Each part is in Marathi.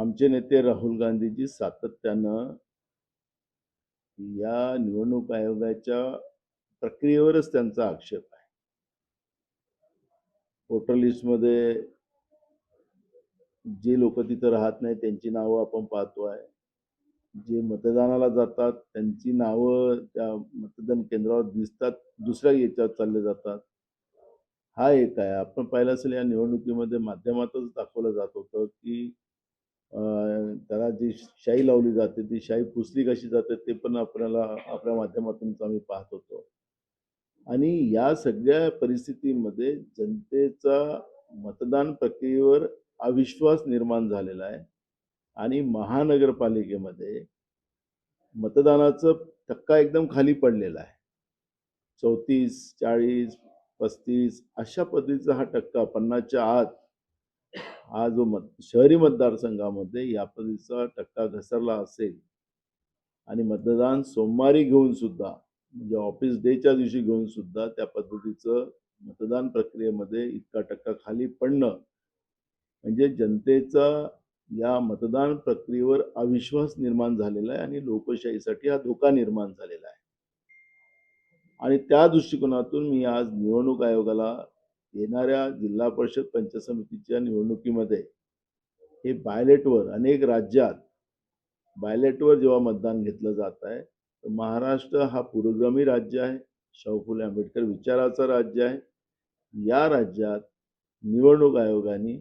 आमचे नेते राहुल गांधीजी सातत्यानं या निवडणूक आयोगाच्या प्रक्रियेवरच त्यांचा आक्षेप आहे. वोटर लिस्टमध्ये जे लोक तिथं राहत नाही त्यांची नावं आपण पाहतोय. जे मतदानाला जातात त्यांची नावं त्या मतदान केंद्रावर दिसतात, दुसऱ्या याच्यावर चालले जातात. हा एक आहे. आपण पाहिलं असेल या निवडणुकीमध्ये माध्यमातच दाखवलं जात होतं की त्याला जी शाई लावली जाते ती शाई पुसली कशी जाते ते पण आपल्याला आपल्या माध्यमातून आम्ही पाहत होतो. आणि या सगळ्या परिस्थितीमध्ये जनतेचा मतदान प्रक्रियेवर अविश्वास निर्माण झालेला आहे. आणि महानगरपालिकेमध्ये मतदानाचा टक्का एकदम खाली पडलेला आहे. 34, 40, 35 अशा पद्धतीचा हा टक्का 50च्या आत हा जो शहरी मतदारसंघामध्ये या पद्धतीचा टक्का घसरला असेल आणि मतदान सोमवारी घेऊन सुद्धा म्हणजे ऑफिस डेच्या दिवशी घेऊन सुद्धा त्या पद्धतीचं मतदान प्रक्रियेमध्ये इतका टक्का खाली पडणं म्हणजे जनतेचा या मतदान प्रक्रियेवर अविश्वास निर्माण झालेला आहे आणि लोकशाहीसाठी हा धोका निर्माण झालेला आहे. आणि त्या दृष्टिकोनातून मी आज निवडणूक आयोगाला येणाऱ्या जिल्हा परिषद पंचायत समितीच्या निवडणुकीमध्ये हे बायलेटवर अनेक राज्यात बायलेटवर जेव्हा मतदान घेतलं जात आहे तर महाराष्ट्र हा पुरोगामी राज्य आहे, शाहू फुले आंबेडकर विचाराचं राज्य आहे. या राज्यात निवडणूक आयोगाने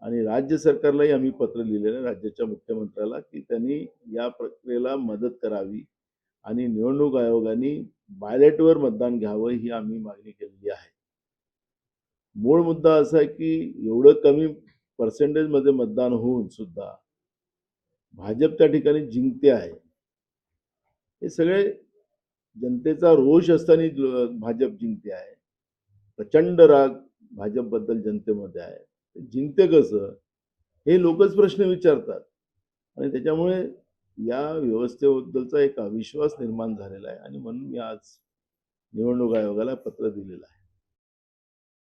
आणि राज्य सरकारलाही आम्ही पत्र लिहिलेलं राज्याच्या मुख्यमंत्र्याला की त्यांनी या प्रक्रियेला मदत करावी आणि निवडणूक आयोगाने बायलेटवर मतदान घ्यावं ही आम्ही मागणी केलेली आहे. मूळ मुद्दा असा आहे की एवढं कमी पर्सेंटेजमध्ये मतदान होऊन सुद्धा भाजप त्या ठिकाणी जिंकते आहे. हे सगळे जनतेचा रोष असताना भाजप जिंकते आहे. प्रचंड राग भाजपबद्दल जनतेमध्ये आहे. जिंकते कसं हे लोकच प्रश्न विचारतात आणि त्याच्यामुळे या व्यवस्थेबद्दलचा एक अविश्वास निर्माण झालेला आहे आणि म्हणून मी आज निवडणूक आयोगाला पत्र दिलेलं आहे.